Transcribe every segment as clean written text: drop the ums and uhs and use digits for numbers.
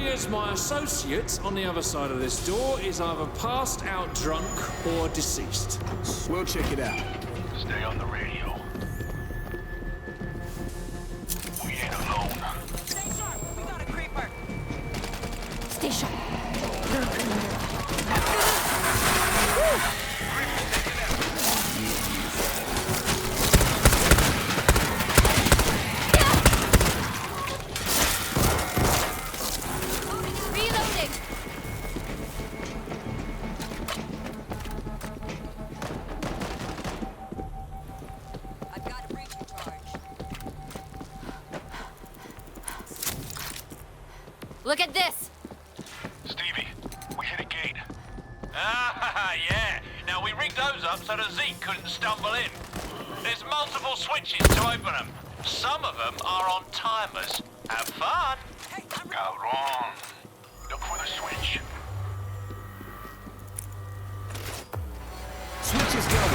appears my associate on the other side of this door is either passed out drunk or deceased. We'll check it out. Stay on the radio. We ain't alone. Stay sharp. We got a creeper. Stay sharp. Reloading. I've got a breaching charge. Look at this. Stevie, we hit a gate. Ah, yeah. Now, we rigged those up so that Zeke couldn't stumble in. There's multiple switches to open them. Some of them are on timers. Have fun. Hey, I'm Go wrong. Look for the switch. Switch is going.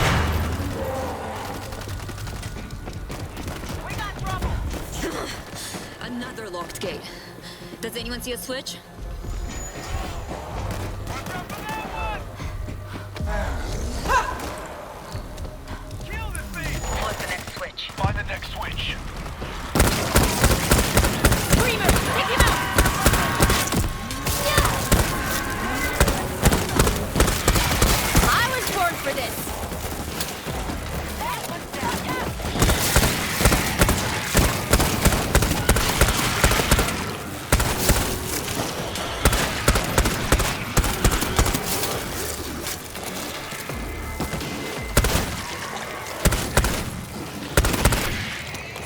We got trouble. Another locked gate. Does anyone see a switch? Kill this thing! What's the next switch? Find the next switch. Screamer! Take him out! I was born for this! That one's down. Yeah.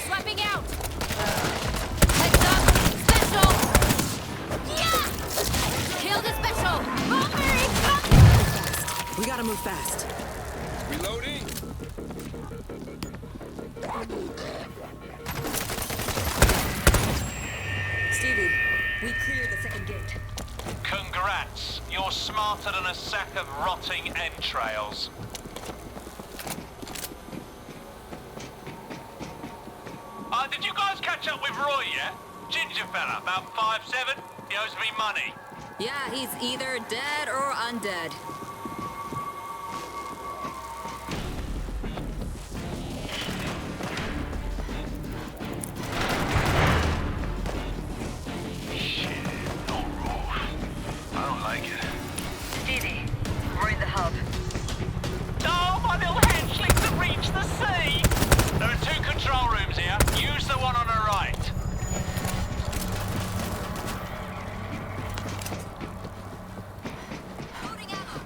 Swapping out! Heads up! Special! Yeah! Kill the special! Oh, Mary! We gotta move fast. Reloading. Stevie, we cleared the second gate. Congrats. You're smarter than a sack of rotting entrails. Did you guys catch up with Roy yet? Ginger fella, about 5'7". He owes me money. Yeah, he's either dead or undead. Shit, no roof. I don't like it. Stevie, we're in the hub. Oh, my little hatchlings have reached the sea! There are 2 control rooms here. Use the one on the right. Loading ammo!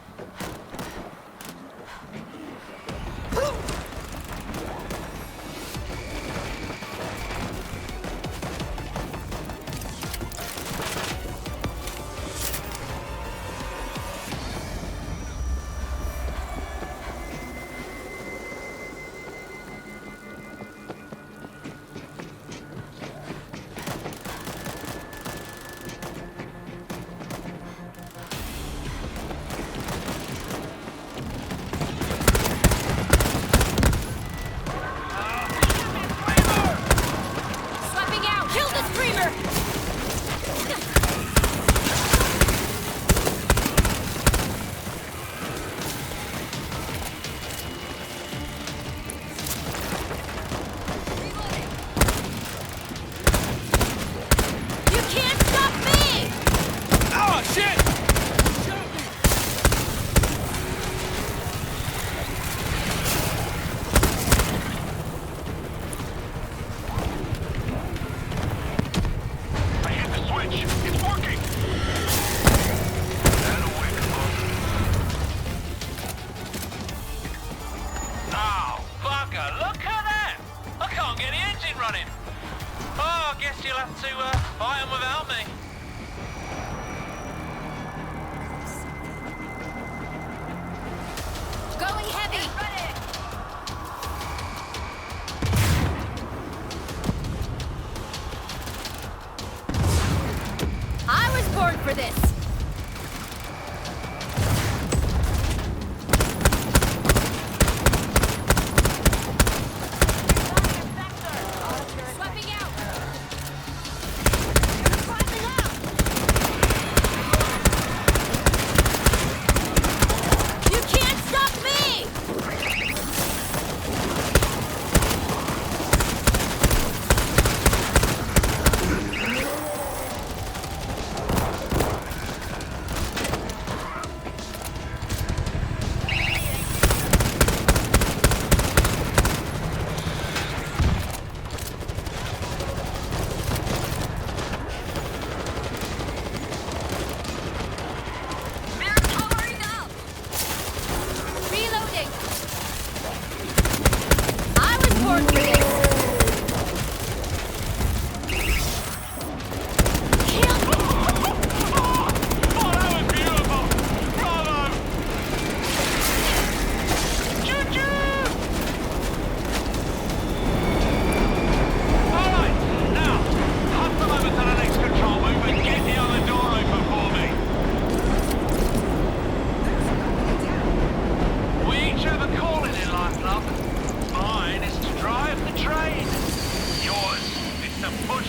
Swapping out! Kill the screamer! You can't stop me! Oh, shit! I hit the switch. It's working. That'll wake him up. Oh, bugger, look at that! I can't get the engine running. Oh, I guess you'll have to fight 'em without me. Going heavy! I was born for this! Swapping out! You're climbing out!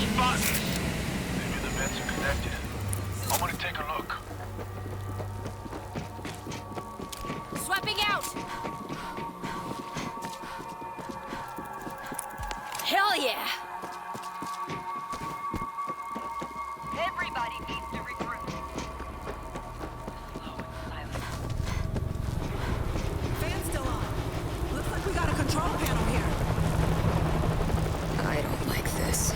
these buttons? Maybe the vents are connected. I want to take a look. Swapping out! Hell yeah! Everybody needs to regroup. Fan's still on. Looks like we got a control panel here. I don't like this.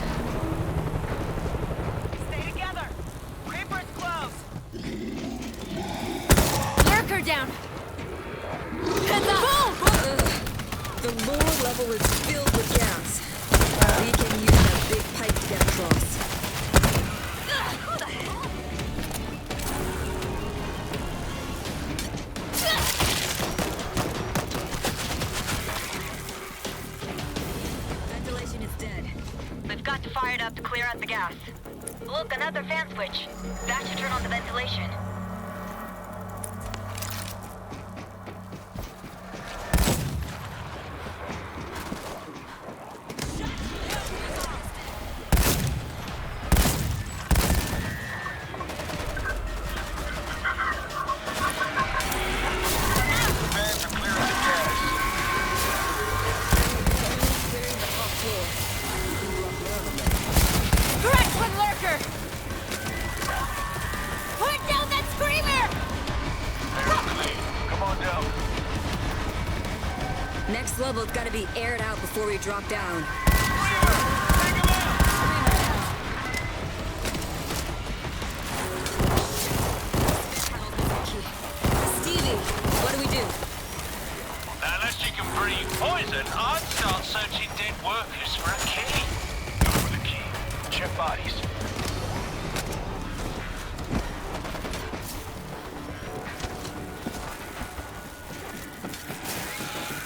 Stay together. Reaper's close. Lurker down! Heads up! The lower level is filled with gas. We can use that big pipe to get across. Who the hell? Ventilation is dead. We've got to fire it up to clear out the gas. Look, another fan switch. That should turn on the ventilation. Fans are clearing the gas. Clearing the top floor. Correct one, Lurker! Put down that screamer! Come on down. Next level's gotta be aired out before we drop down. Stevie, what do we do? Unless you can breathe poison, I'd start searching dead workers for a key. Go for the key. Check bodies.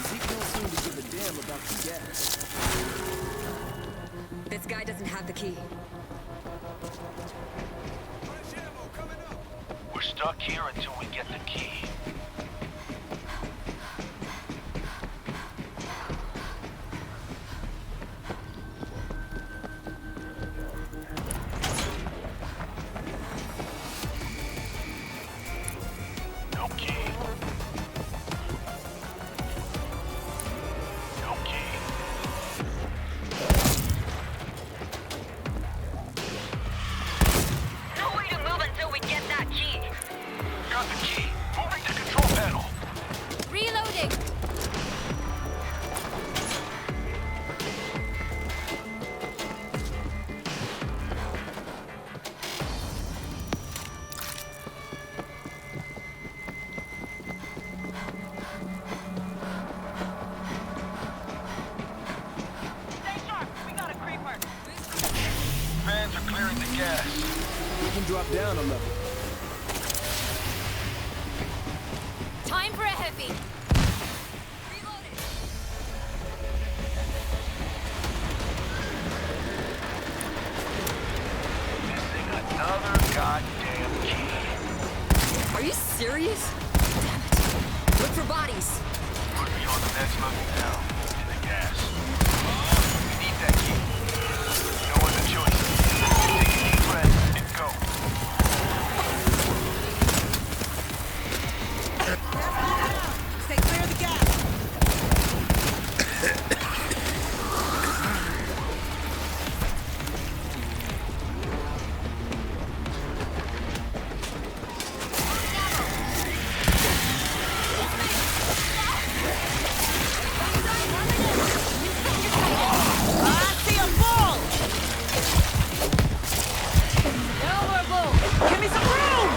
Zeke don't seem to give a damn about the gas. This guy doesn't have the key. We're stuck here until we get the key. No key. No key. No way to move until we get that key. Got the key. Moving to control panel. Reloading! Stay sharp. We got a creeper. Fans are clearing the gas. We can drop down a level. Time for a heavy! Missing another goddamn key. Are you serious? Damn it. Look for bodies. Put me on the next level down. In the gas. We need that key. No other choice. Take a deep breath and go. Stay clear of the gas. I see a bull. No more bull! Give me some room.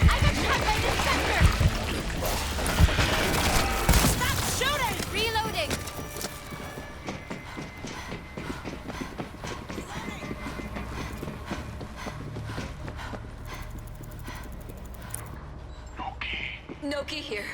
I got shot by the sector! Stop shooting. Reloading! No key. No key here.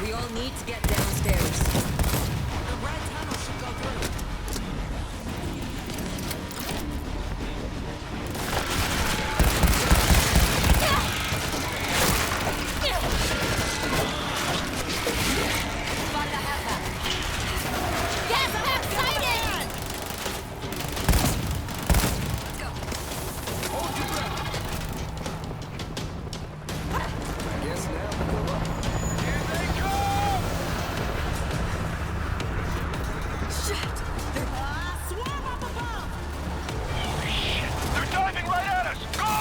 We all need to get downstairs. The red tunnel should go through. Yes, I'm excited! Guess now we go up. Here they come! Swarm up above! Holy shit! They're diving right at us! Go!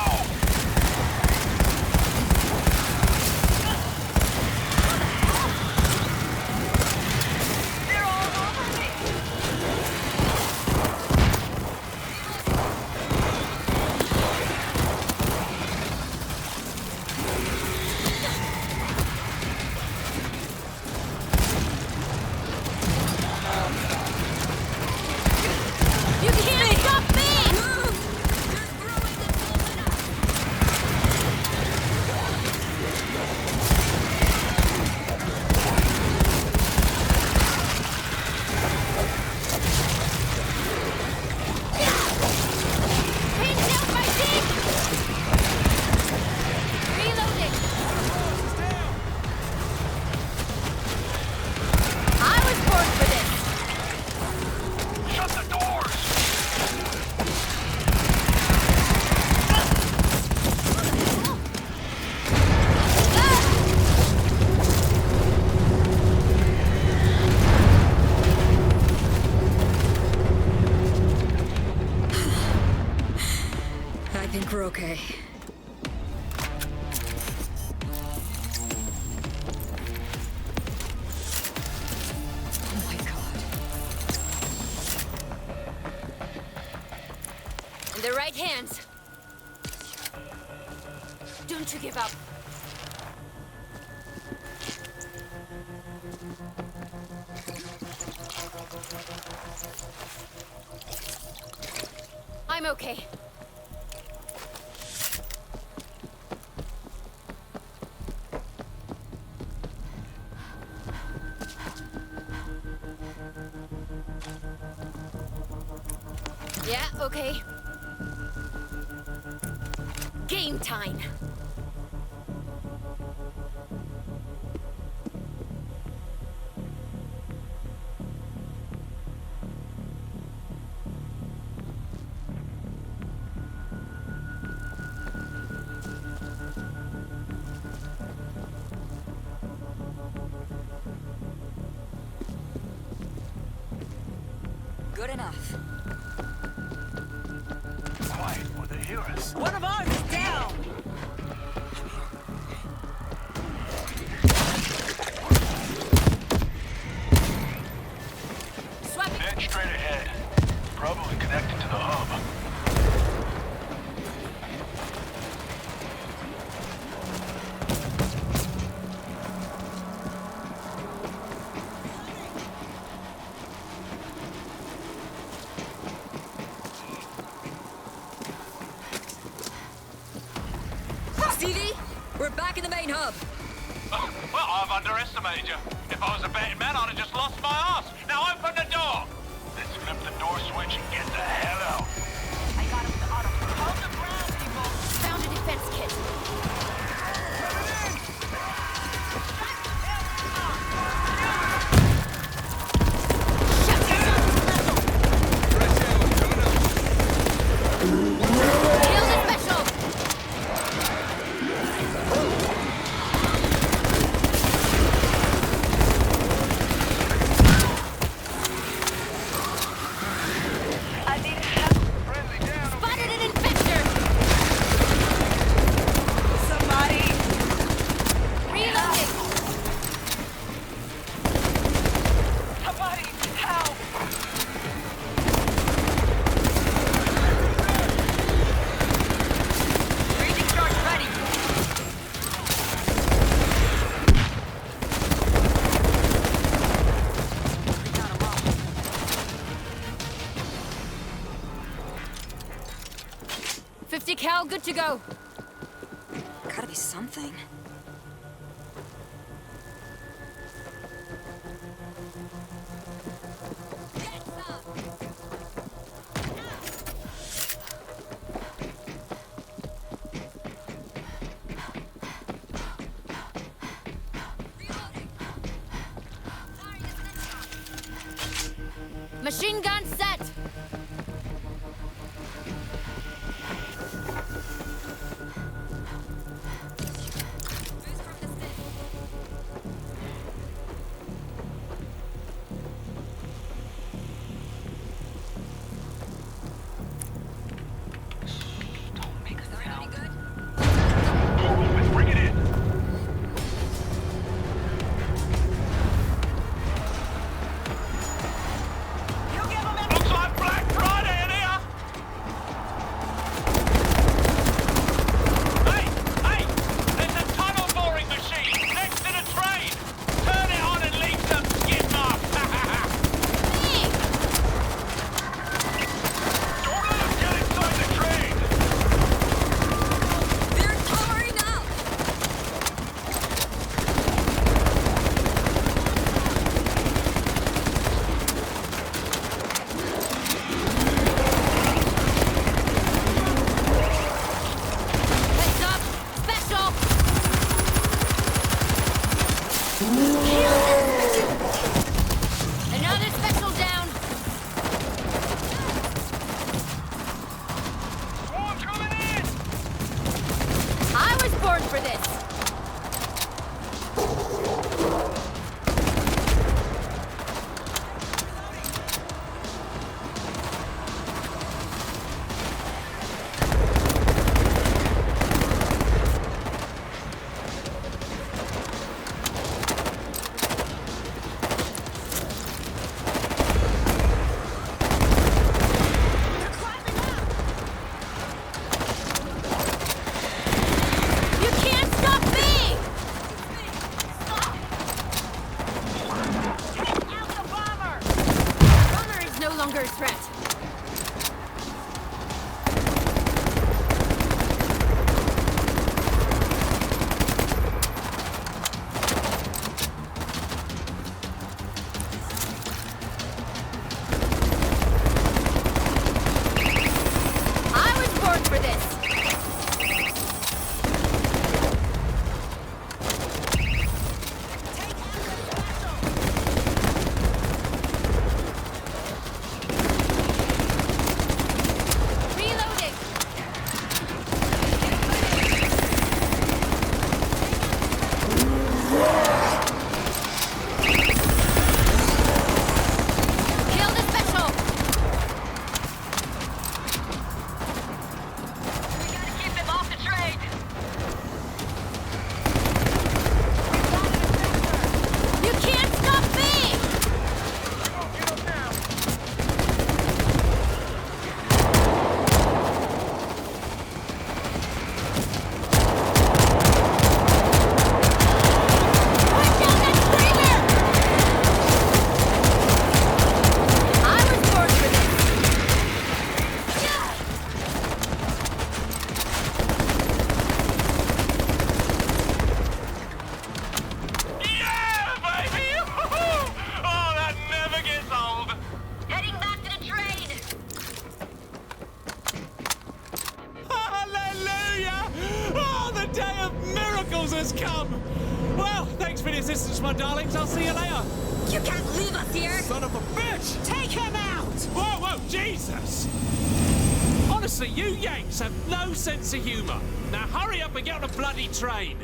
They're all over me! You can't stop me! Pin down my dick! Reloading! I was born for this! Shut the doors! I think we're okay. Oh my god. In the right hands. Don't you give up. I'm okay. Yeah, okay. Game time. Good enough. Quiet, or they hear us. One of ours is down! Swap it. Dead straight ahead. Probably connected to the hub. Stevie, we're back in the main hub. Well, I've underestimated you. If I was a betting man, I'd have just lost my ass. Now open the door! Let's flip the door switch and get the hell out. I got him with the auto. Hold the ground, people. Found a defense kit. Shut down. Kill the special. Spotted an infector. Somebody! Reloading. Somebody! Help! Raging charge ready! Got 'em all. $50 cal, good to go. Gotta be something. Machine gun set! Let's bring it in. Looks like Black Friday in here. Hey! There's a tunnel boring machine next to the train. Turn it on and leave some skid marks. Don't let us get inside the train. They're covering up! Heads up! Special! Another special down! Swarm coming in. I was born for this! You can't stop me! Bomber is no longer a threat. I was born for this! Reloading! Kill the special! We gotta keep them off the train. You can't stop me! Put down that screamer! I was born for this! Yeah, baby! Oh, that never gets old. Heading back to the train. Hallelujah! Oh, the day of miracles has come! Well, thanks for the assistance, my darlings. I'll see you later. You can't leave us here! Son of a bitch! Take him out! Whoa, Jesus! Honestly, you Yanks have no sense of humour. Now hurry up and get on a bloody train.